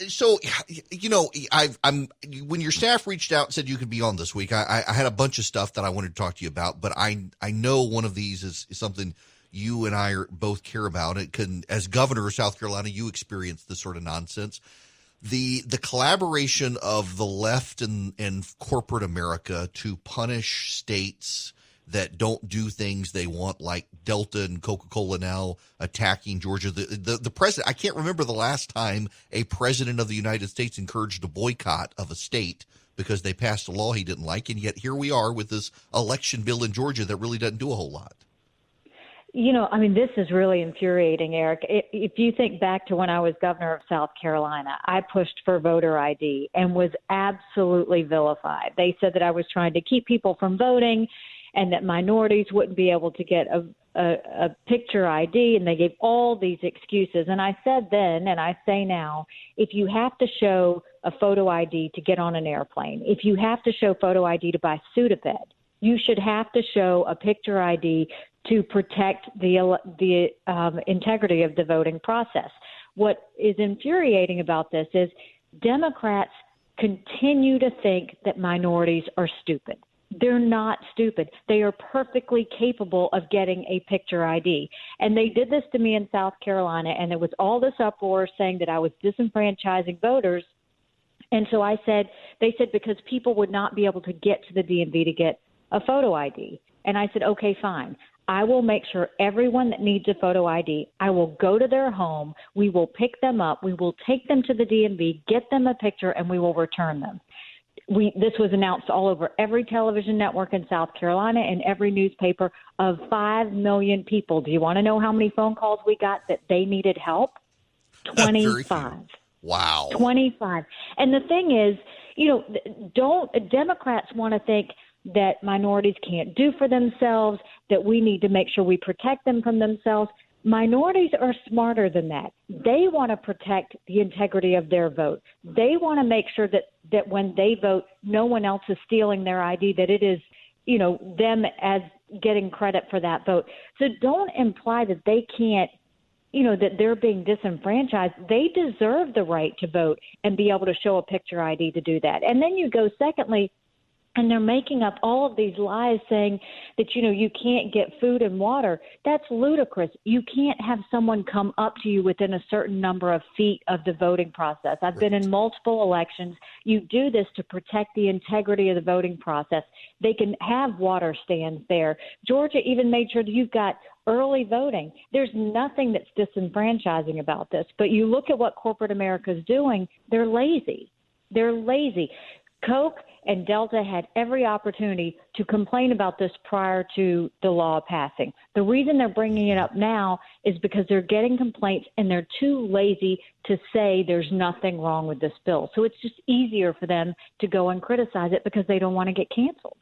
So, I'm when your staff reached out and said you could be on this week, I had a bunch of stuff that I wanted to talk to you about, but I know one of these is something you and I both care about. It can, as governor of South Carolina, you experience this sort of nonsense. The collaboration of the left and corporate America to punish states that don't do things they want, like Delta and Coca-Cola now attacking Georgia. The president, I can't remember the last time a president of the United States encouraged a boycott of a state because they passed a law he didn't like, and yet here we are with this election bill in Georgia that really doesn't do a whole lot. This is really infuriating, Eric. If you think back to when I was governor of South Carolina, I pushed for voter ID and was absolutely vilified. They said that I was trying to keep people from voting and that minorities wouldn't be able to get a picture ID, and they gave all these excuses. And I said then, and I say now, if you have to show a photo ID to get on an airplane, if you have to show photo ID to buy Sudafed, you should have to show a picture ID to protect the integrity of the voting process. What is infuriating about this is Democrats continue to think that minorities are stupid. They're not stupid. They are perfectly capable of getting a picture ID. And they did this to me in South Carolina, and there was all this uproar saying that I was disenfranchising voters. And so they said because people would not be able to get to the DMV to get a photo ID. And I said, okay, fine. I will make sure everyone that needs a photo ID, I will go to their home. We will pick them up. We will take them to the DMV, get them a picture, and we will return them. This was announced all over every television network in South Carolina and every newspaper of 5 million people. Do you want to know how many phone calls we got that they needed help? 25. Wow. 25. And the thing is, Democrats want to think that minorities can't do for themselves, that we need to make sure we protect them from themselves. Minorities are smarter than that. They want to protect the integrity of their vote. They want to make sure that when they vote, no one else is stealing their ID, that it is, them as getting credit for that vote. So don't imply that they can't, that they're being disenfranchised. They deserve the right to vote and be able to show a picture ID to do that. And then you go, secondly, and they're making up all of these lies saying that, you can't get food and water. That's ludicrous. You can't have someone come up to you within a certain number of feet of the voting process. I've been in multiple elections. You do this to protect the integrity of the voting process. They can have water stands there. Georgia even made sure that you've got early voting. There's nothing that's disenfranchising about this. But you look at what corporate America is doing, they're lazy. They're lazy. Coke and Delta had every opportunity to complain about this prior to the law passing. The reason they're bringing it up now is because they're getting complaints and they're too lazy to say there's nothing wrong with this bill. So it's just easier for them to go and criticize it because they don't want to get canceled.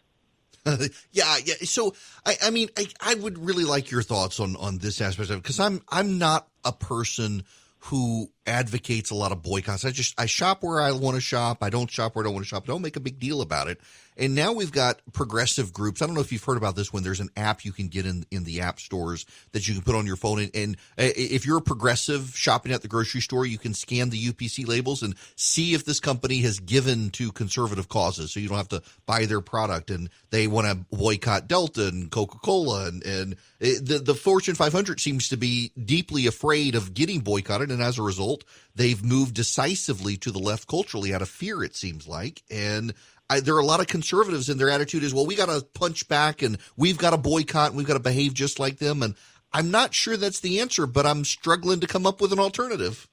Yeah. So, I would really like your thoughts on this aspect of it, because I'm not a person who advocates a lot of boycotts. I shop where I want to shop. I don't shop where I don't want to shop. I don't make a big deal about it. And now we've got progressive groups. I don't know if you've heard about this, when there's an app you can get in the app stores that you can put on your phone. And if you're a progressive shopping at the grocery store, you can scan the UPC labels and see if this company has given to conservative causes. So you don't have to buy their product. And they want to boycott Delta and Coca-Cola. And the Fortune 500 seems to be deeply afraid of getting boycotted. And as a result, they've moved decisively to the left culturally out of fear, it seems like. And there are a lot of conservatives, and their attitude is, well, we got to punch back and we've got to boycott and we've got to behave just like them. And I'm not sure that's the answer, but I'm struggling to come up with an alternative.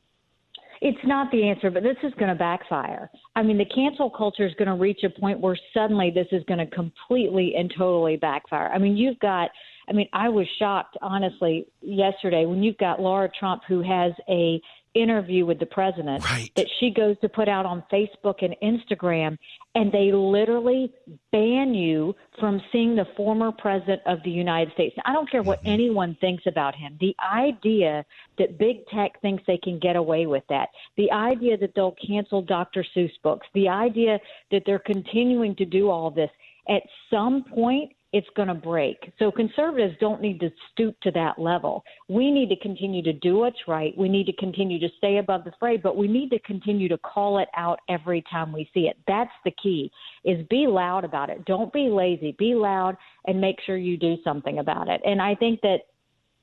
It's not the answer, but this is going to backfire. The cancel culture is going to reach a point where suddenly this is going to completely and totally backfire. I was shocked, honestly, yesterday when you've got Laura Trump, who has a interview with the president, right, that she goes to put out on Facebook and Instagram, and they literally ban you from seeing the former president of the United States. Now, I don't care what anyone thinks about him. The idea that big tech thinks they can get away with that, the idea that they'll cancel Dr. Seuss books, the idea that they're continuing to do all this, at some point it's going to break. So conservatives don't need to stoop to that level. We need to continue to do what's right. We need to continue to stay above the fray, but we need to continue to call it out every time we see it. That's the key, is be loud about it. Don't be lazy. Be loud and make sure you do something about it. And I think that,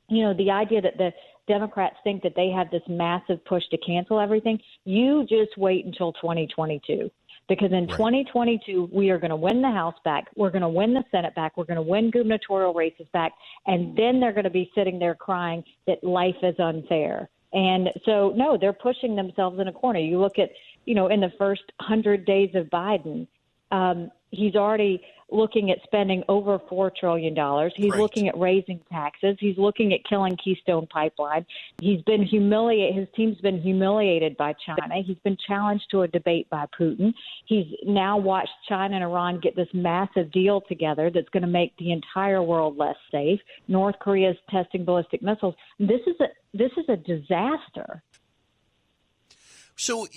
the idea that the Democrats think that they have this massive push to cancel everything, you just wait until 2022. Because in 2022, we are going to win the House back. We're going to win the Senate back. We're going to win gubernatorial races back. And then they're going to be sitting there crying that life is unfair. And so, no, they're pushing themselves in a corner. You look at, in the first 100 days of Biden, he's already looking at spending over $4 trillion. He's looking at raising taxes. He's looking at killing Keystone Pipeline. He's been humiliated. His team's been humiliated by China. He's been challenged to a debate by Putin. He's now watched China and Iran get this massive deal together that's going to make the entire world less safe. North Korea is testing ballistic missiles. This is a disaster. So,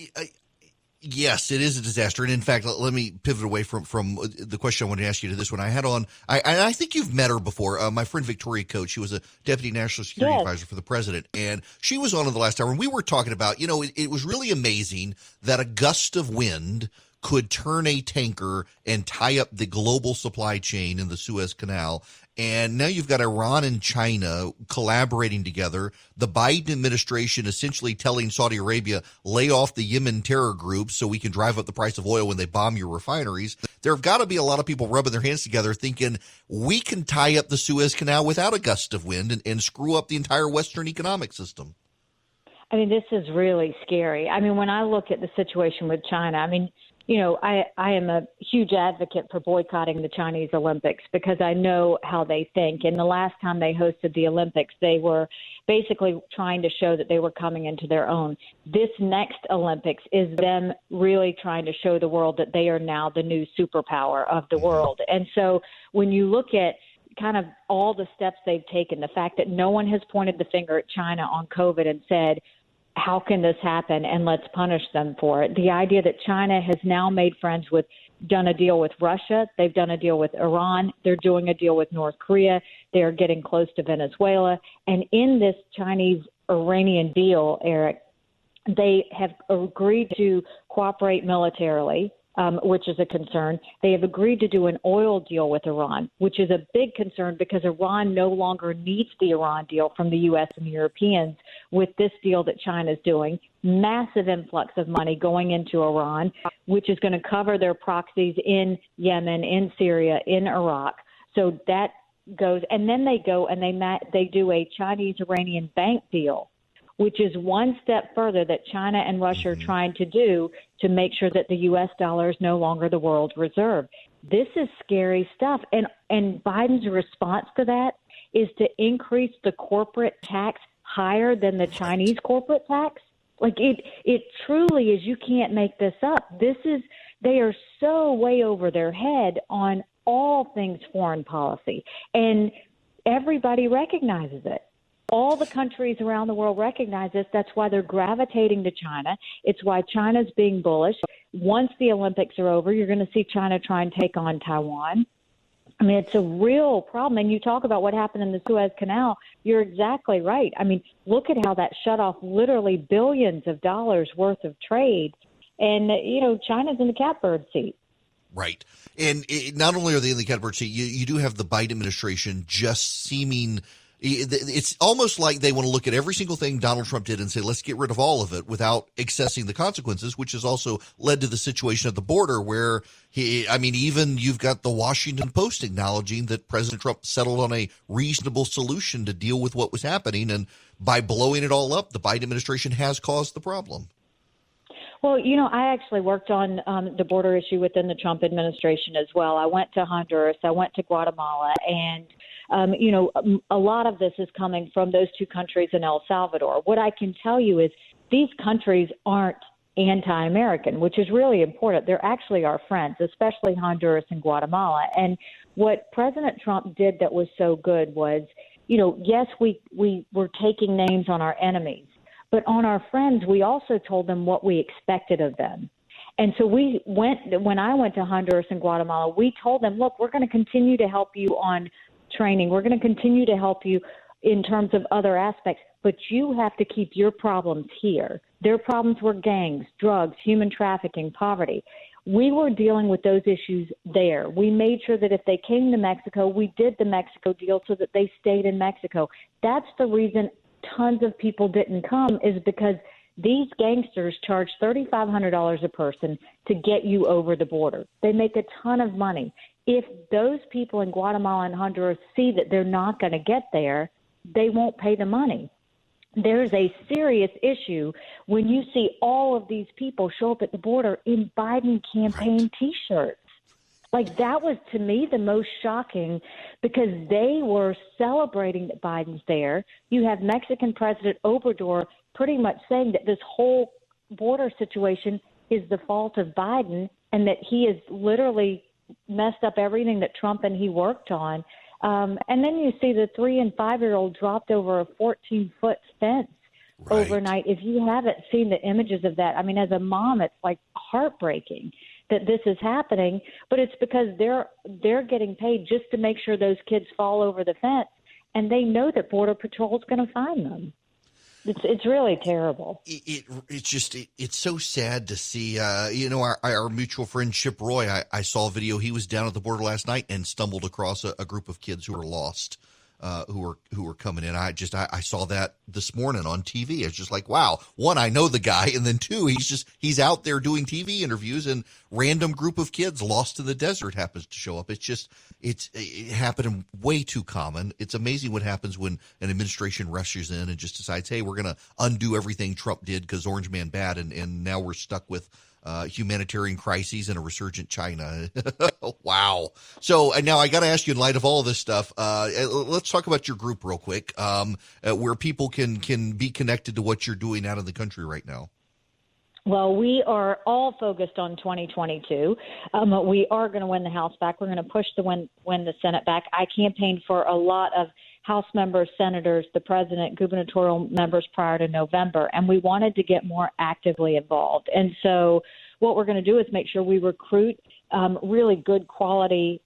yes, it is a disaster. And in fact, let me pivot away from the question I wanted to ask you to this one. I had on, I think you've met her before, my friend Victoria Coates. She was a deputy national security advisor for the president. And she was on in the last hour. And we were talking about, it was really amazing that a gust of wind could turn a tanker and tie up the global supply chain in the Suez Canal. And now you've got Iran and China collaborating together. The Biden administration essentially telling Saudi Arabia, lay off the Yemen terror groups so we can drive up the price of oil when they bomb your refineries. There have got to be a lot of people rubbing their hands together thinking we can tie up the Suez Canal without a gust of wind and screw up the entire Western economic system. I mean, this is really scary. I mean, when I look at the situation with China, I am a huge advocate for boycotting the Chinese Olympics because I know how they think. And the last time they hosted the Olympics, they were basically trying to show that they were coming into their own. This next Olympics is them really trying to show the world that they are now the new superpower of the world. And so when you look at kind of all the steps they've taken, the fact that no one has pointed the finger at China on COVID and said, how can this happen, and let's punish them for it. The idea that China has now made friends done a deal with Russia. They've done a deal with Iran. They're doing a deal with North Korea. They're getting close to Venezuela. And in this Chinese-Iranian deal, Eric, they have agreed to cooperate militarily, which is a concern. They have agreed to do an oil deal with Iran, which is a big concern because Iran no longer needs the Iran deal from the U.S. and the Europeans with this deal that China's doing. Massive influx of money going into Iran, which is going to cover their proxies in Yemen, in Syria, in Iraq. So that goes, and then they go and they do a Chinese-Iranian bank deal, which is one step further that China and Russia are trying to do to make sure that the U.S. dollar is no longer the world reserve. This is scary stuff. And Biden's response to that is to increase the corporate tax higher than the Chinese corporate tax. Like it truly is, you can't make this up. They are so way over their head on all things foreign policy. And everybody recognizes it. All the countries around the world recognize this. That's why they're gravitating to China. It's why China's being bullish. Once the Olympics are over, you're going to see China try and take on Taiwan. I mean, it's a real problem. And you talk about what happened in the Suez Canal. You're exactly right. I mean, look at how that shut off literally billions of dollars worth of trade. And, China's in the catbird seat. Right. And not only are they in the catbird seat, you do have the Biden administration just seeming – it's almost like they want to look at every single thing Donald Trump did and say, let's get rid of all of it without accessing the consequences, which has also led to the situation at the border where even you've got the Washington Post acknowledging that President Trump settled on a reasonable solution to deal with what was happening. And by blowing it all up, the Biden administration has caused the problem. Well, I actually worked on the border issue within the Trump administration as well. I went to Honduras, I went to Guatemala, and a lot of this is coming from those two countries in El Salvador. What I can tell you is these countries aren't anti-American, which is really important. They're actually our friends, especially Honduras and Guatemala. And what President Trump did that was so good was, yes, we were taking names on our enemies, but on our friends, we also told them what we expected of them. And so when I went to Honduras and Guatemala, we told them, look, we're going to continue to help you on training. We're going to continue to help you in terms of other aspects, but you have to keep your problems here. Their problems were gangs, drugs, human trafficking, poverty. We were dealing with those issues there. We made sure that if they came to Mexico, we did the Mexico deal so that they stayed in Mexico. That's the reason tons of people didn't come, is because these gangsters charge $3,500 a person to get you over the border. They make a ton of money. If those people in Guatemala and Honduras see that they're not going to get there, they won't pay the money. There's a serious issue when you see all of these people show up at the border in Biden campaign T-shirts. Like, that was, to me, the most shocking, because they were celebrating that Biden's there. You have Mexican President Obrador pretty much saying that this whole border situation is the fault of Biden and that he has literally messed up everything that Trump and he worked on. And then you see the 3- and 5-year-old dropped over a 14-foot fence overnight. If you haven't seen the images of that, I mean, as a mom, it's like heartbreaking that this is happening, but it's because they're getting paid just to make sure those kids fall over the fence, and they know that Border Patrol is going to find them. It's really terrible. It's so sad to see. Our mutual friend Chip Roy. I saw a video. He was down at the border last night and stumbled across a group of kids who were lost, who were coming in. I saw that this morning on TV. It's just like, wow. One, I know the guy, and then two, he's out there doing TV interviews, and random group of kids lost in the desert happens to show up. It happening way too common. It's amazing what happens when an administration rushes in and just decides, hey, we're going to undo everything Trump did because Orange Man bad, and now we're stuck with humanitarian crises and a resurgent China. Wow. So now I got to ask you, in light of all this stuff, let's talk about your group real quick, where people can be connected to what you're doing out in the country right now. Well, we are all focused on 2022. We are going to win the House back. We're going to push to win the Senate back. I campaigned for a lot of House members, senators, the president, gubernatorial members prior to November, and we wanted to get more actively involved. And so what we're going to do is make sure we recruit really good quality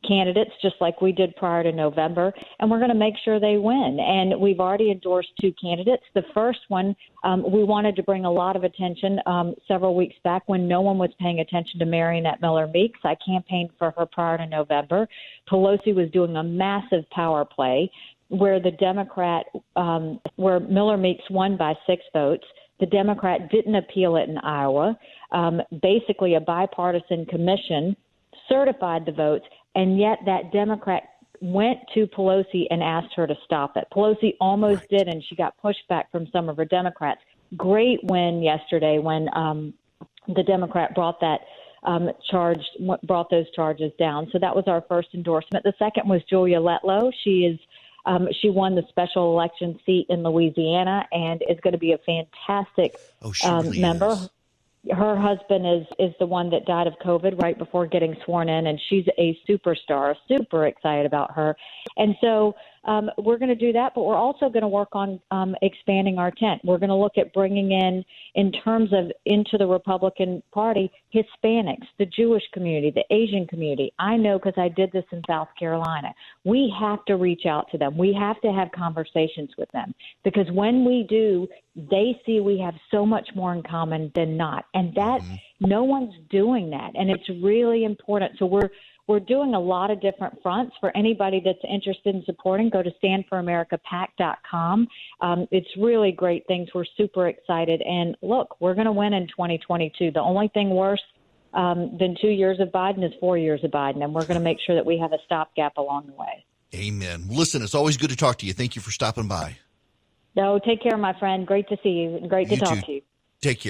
candidates, just like we did prior to November, and we're going to make sure they win. And we've already endorsed 2 candidates. The first one, we wanted to bring a lot of attention several weeks back when no one was paying attention to Marionette Miller Meeks. I campaigned for her prior to November. Pelosi was doing a massive power play where the Democrat, where Miller Meeks won by 6 votes. The Democrat didn't appeal it in Iowa. Basically, a bipartisan commission certified the votes, and yet that Democrat went to Pelosi and asked her to stop it. Pelosi almost did, and she got pushback from some of her Democrats. Great win yesterday when the Democrat brought those charges down. So that was our first endorsement. The second was Julia Letlow. She won the special election seat in Louisiana and is going to be a fantastic member. Is. Her husband is the one that died of COVID right before getting sworn in, and she's a superstar. Super excited about her. And so we're going to do that, but we're also going to work on expanding our tent. We're going to look at bringing in terms of into the Republican Party, Hispanics, the Jewish community, the Asian community. I know because I did this in South Carolina. We have to reach out to them. We have to have conversations with them, because when we do, they see we have so much more in common than not. And that no one's doing that. And it's really important. So we're doing a lot of different fronts. For anybody that's interested in supporting, go to standforamericapac.com. It's really great things. We're super excited. And look, we're going to win in 2022. The only thing worse than 2 years of Biden is 4 years of Biden. And we're going to make sure that we have a stopgap along the way. Amen. Listen, it's always good to talk to you. Thank you for stopping by. No, take care, my friend. Great to see you and great to talk to you. Take care.